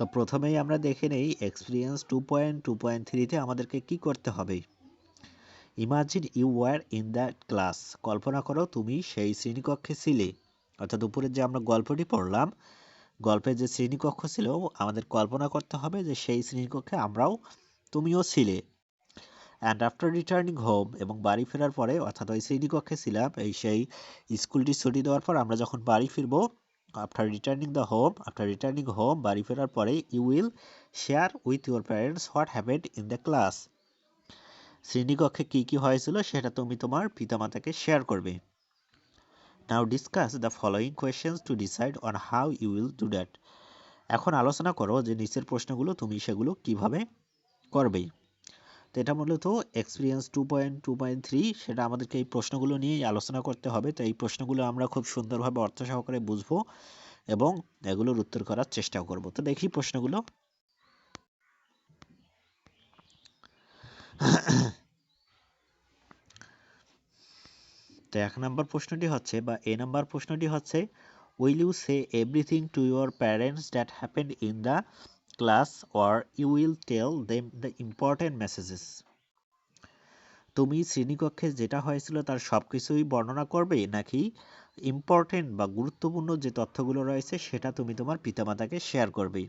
তো প্রথমেই আমরা দেখে নেই এক্সপিরিয়েন্স 2.2.3 তে আমাদেরকে কি করতে হবে। Imagine you were in that class, কল্পনা করো তুমি সেই শ্রেণীকক্ষে ছিলে। অর্থাৎ উপরে যে আমরা গল্পটি পড়লাম, গল্পের যে শ্রেণীকক্ষ ছিল, আমাদের কল্পনা করতে হবে যে সেই শ্রেণীকক্ষে তুমিও ছিলে। অ্যান্ড আফটার রিটার্নিং হোম, এবং বাড়ি ফেরার পরে, অর্থাৎ ওই শ্রেণীকক্ষে ছিলাম, সেই স্কুলটি ছুটি দেওয়ার পর আমরা যখন বাড়ি ফিরবো, আফটার রিটার্নিং হোম বাড়ি ফেরার পরে, you will share with your parents what happened in the class. শ্রেণীকক্ষে কী কী হয়েছিল সেটা তুমি তোমার পিতামাতাকে শেয়ার করবে। Now discuss the following questions to decide on how you will do that. এখন আলোচনা করো যে নিচের প্রশ্নগুলো তুমি সেগুলো কিভাবে করবে। তো এটা মূলত এক্সপিরিয়েন্স 2.2.3, সেটা আমাদেরকে এই প্রশ্নগুলো নিয়েই আলোচনা করতে হবে। তো এই প্রশ্নগুলো আমরা খুব সুন্দরভাবে অর্থ সহকারে বুঝবো এবং এগুলোর উত্তর করার চেষ্টাও করব। তো দেখি প্রশ্নগুলো। তো 1 নম্বর প্রশ্নটি হচ্ছে, বা এ নাম্বার প্রশ্নটি হচ্ছে, will you say everything to your parents that happened in the class, or you will tell them the important messages. তুমি শ্রেণীকক্ষে যেটা হয়েছিল তার সব কিছুই বর্ণনা করবে, নাকি ইম্পর্টেন্ট বা গুরুত্বপূর্ণ যে তথ্যগুলো রয়েছে সেটা তুমি তোমার পিতামাতাকে শেয়ার করবে।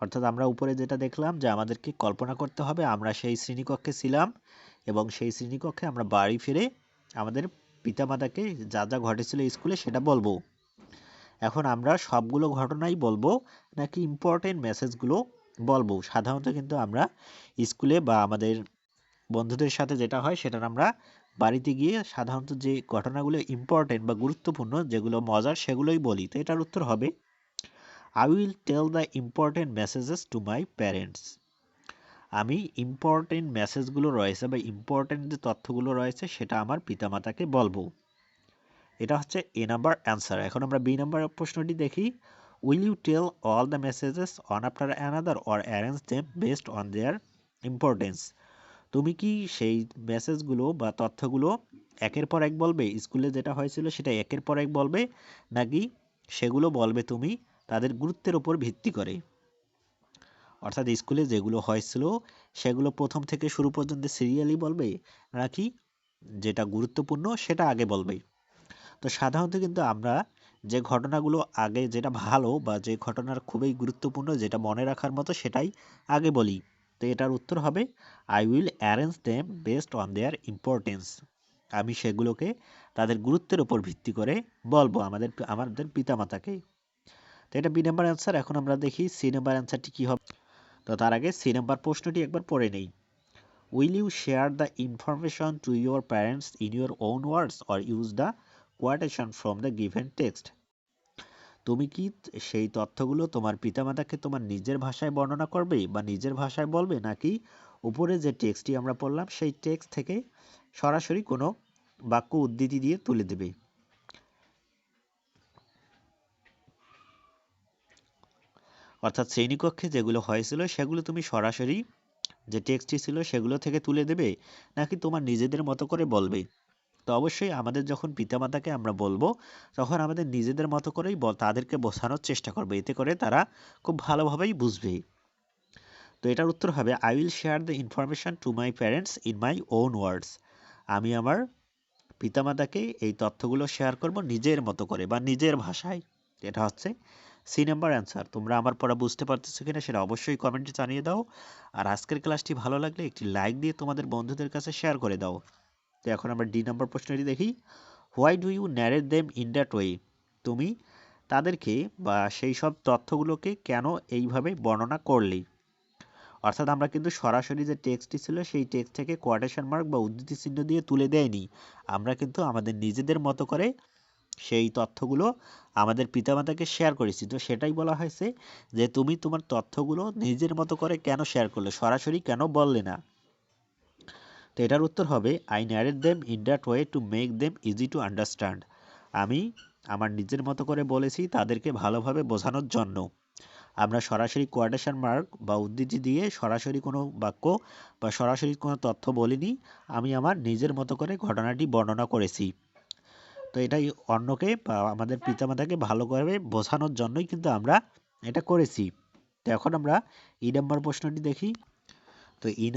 অর্থাৎ আমরা উপরে যেটা দেখলাম যে আমাদেরকে কল্পনা করতে হবে আমরা সেই শ্রেণীকক্ষে ছিলাম এবং সেই শ্রেণীকক্ষে আমরা বাড়ি ফিরে আমাদের পিতামাতাকে যা যা ঘটেছিল স্কুলে সেটা বলবো। এখন আমরা সবগুলো ঘটনাই বলবো নাকি ইম্পর্টেন্ট মেসেজগুলো বলবো। সাধারণত কিন্তু আমরা স্কুলে বা আমাদের বন্ধুদের সাথে যেটা হয় সেটা আমরা বাড়িতে গিয়ে সাধারণত যে ঘটনাগুলো ইম্পর্টেন্ট বা গুরুত্বপূর্ণ, যেগুলো মজার, সেগুলোই বলি। তো এটার উত্তর হবে, I will tell the important messages to my parents. আমি ইম্পর্টেন্ট মেসেজগুলো রয়েছে বা ইম্পর্টেন্ট যে তথ্যগুলো রয়েছে সেটা আমার পিতামাতাকে বলবো। এটা হচ্ছে এ নাম্বার অ্যান্সার। এখন আমরা বি নাম্বার প্রশ্নটি দেখি। Will you tell all the messages one after another or arrange them based on their importance. তুমি কি সেই মেসেজগুলো বা তথ্যগুলো একের পর এক বলবে, স্কুলে যেটা হয়েছিল সেটা একের পর এক বলবে, নাকি সেগুলো বলবে তুমি তাদের গুরুত্বের উপর ভিত্তি করে? অর্থাৎ স্কুলে যেগুলো হয়েছিল সেগুলো প্রথম থেকে শুরু পর্যন্ত সিরিয়ালি বলবে, নাকি যেটা গুরুত্বপূর্ণ সেটা আগে বলবে? তো সাধারণত কিন্তু আমরা যে ঘটনাগুলো আগে, যেটা ভালো বা যে ঘটনার খুবই গুরুত্বপূর্ণ, যেটা মনে রাখার মতো, সেটাই আগে বলি। তো এটার উত্তর হবে, I will arrange them based on their importance. আমি সেগুলোকে তাদের গুরুত্বের উপর ভিত্তি করে বলবো আমাদের পিতামাতাকে। তো এটা বি নাম্বার অ্যান্সার। এখন আমরা দেখি সি নাম্বার অ্যান্সারটি কী হবে। তো তার আগে সি নাম্বার প্রশ্নটি একবার পড়ে নেই। Will you share the information to your parents in your own words or use the quotation from the given text. তুমি কি সেই তথ্যগুলো তোমার পিতামাতাকে তোমার নিজের ভাষায় বর্ণনা করবে বা নিজের ভাষায় বলবে, নাকি উপরে যে টেক্সটটি আমরা পড়লাম সেই টেক্সট থেকে সরাসরি কোনো বাক্য উদ্ধৃতি দিয়ে তুলে দেবে? অর্থাৎ শ্রেণীকক্ষে যেগুলো হয়েছিল সেগুলো তুমি সরাসরি যে টেক্সটটি ছিল সেগুলো থেকে তুলে দেবে, নাকি তোমার নিজেদের মতো করে বলবে? তো অবশ্যই আমাদের যখন পিতামাতাকে আমরা বলবো তখন আমাদের নিজেদের মতো করেই তাদেরকে বোঝানোর চেষ্টা করবে, এতে করে তারা খুব ভালোভাবেই বুঝবে। তো এটার উত্তর হবে, I will share the information two my parents in my own words. আমি আমার পিতামাতাকে এই তথ্যগুলো শেয়ার করব নিজের মতো করে বা নিজের ভাষায়। এটা হচ্ছে সি নাম্বার অ্যান্সার। তোমরা আমার পড়া বুঝতে পারতেছো কিনা সেটা অবশ্যই কমেন্টে জানিয়ে দাও। আর আজকের ক্লাসটি ভালো লাগলে একটি লাইক দিয়ে তোমাদের বন্ধুদের কাছে শেয়ার করে দাও। তো এখন আমরা ডি নাম্বার প্রশ্নটি দেখি। Why do you narrate them in that way. তুমি তাদেরকে বা সেই সব তথ্যগুলোকে কেন এইভাবে বর্ণনা করলে? অর্থাৎ আমরা কিন্তু সরাসরি যে টেক্সটটি ছিল সেই টেক্সট থেকে কোয়াটেশন মার্ক বা উদ্ধৃতি চিহ্ন দিয়ে তুলে দেয়নি। আমরা কিন্তু আমাদের নিজেদের মতো করে সেই তথ্যগুলো আমাদের পিতামাতাকে শেয়ার করেছি। তো সেটাই বলা হয়েছে যে তুমি তোমার তথ্যগুলো নিজের মতো করে কেন শেয়ার করলে, সরাসরি কেন বললে না? তো এটার উত্তর হবে, I narrate them in that way to make them easy to understand. আমি আমার নিজের মতো করে বলেছি তাদেরকে ভালোভাবে বোঝানোর জন্য। আমরা সরাসরি কোয়াটেশন মার্ক বা উদ্ধৃতি দিয়ে সরাসরি কোনো বাক্য বা সরাসরি কোনো তথ্য বলিনি। আমি আমার নিজের মতো করে ঘটনাটি বর্ণনা করেছি। তো এটাই অন্যকে বা আমাদের পিতামাতাকে ভালোভাবে বোঝানোর জন্যই কিন্তু আমরা এটা করেছি। তো এখন আমরা ই নাম্বার প্রশ্নটি দেখি। তো ই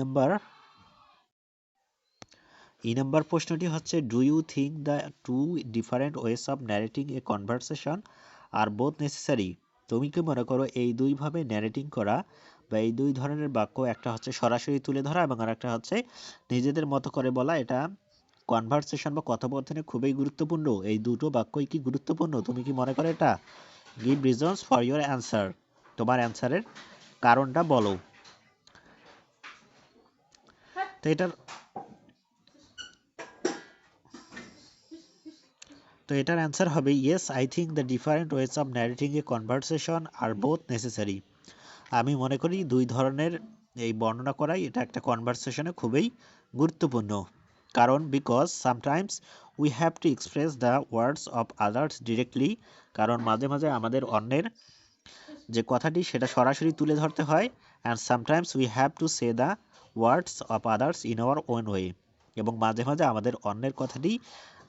নাম্বার প্রশ্নটি হচ্ছে, do you think the two different ways of narrating a conversation are both necessary? তুমি কি মনে করো এই দুইভাবে ন্যারেটিং করা বা এই দুই ধরনের বাক্য, একটা হচ্ছে সরাসরি তুলে ধরা এবং আরেকটা হচ্ছে নিজেদের মতো করে বলা, এটা কনভারসেশন বা কথোপকথনে খুবই গুরুত্বপূর্ণ? এই দুটো বাক্যই কি গুরুত্বপূর্ণ? তুমি কি মনে করো এটা? Give reasons for your answer. তোমার অ্যান্সারের কারণটা বলো। তো এটার অ্যান্সার হবে yes, I think the different ways of narrating a conversation are both necessary. আমি মনে করি দুই ধরনের এই বর্ণনা করাই এটা একটা কনভারসেশনে খুবই গুরুত্বপূর্ণ। কারণ because sometimes we have to express the words of others directly. কারণ মাঝে মাঝে আমাদের অন্যের যে কথাটি সেটা সরাসরি তুলে ধরতে হয়। And sometimes we have to say the words of others in our own way. এবং মাঝে মাঝে আমাদের অন্যের কথাটি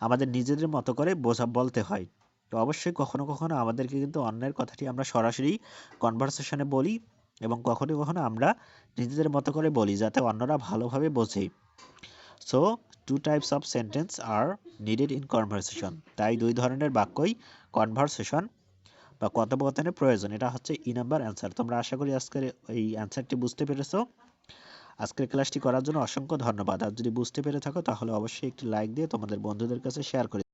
আমাদের নিজেদের মতো করে বলতে হয়। তো অবশ্যই কখনো কখনো আমাদেরকে কিন্তু অন্যের কথাটি আমরা সরাসরি কনভারসেশনে বলি এবং কখনো কখনো আমরা নিজেদের মতো করে বলি যাতে অন্যরা ভালোভাবে বোঝে। So two types of sentence are needed in conversation. তাই দুই ধরনের বাক্যই কনভারসেশন বা কথোপকথনের প্রয়োজন। এটা হচ্ছে ই নাম্বার অ্যান্সার। তোমরা আশা করি আজকের এই অ্যান্সারটি বুঝতে পেরেছো। আজকের ক্লাসটি করার জন্য অসংখ্য ধন্যবাদ। আর যদি বুঝতে পেরে থাকো তাহলে অবশ্যই একটি লাইক দিয়ে তোমাদের বন্ধুদের কাছে শেয়ার করে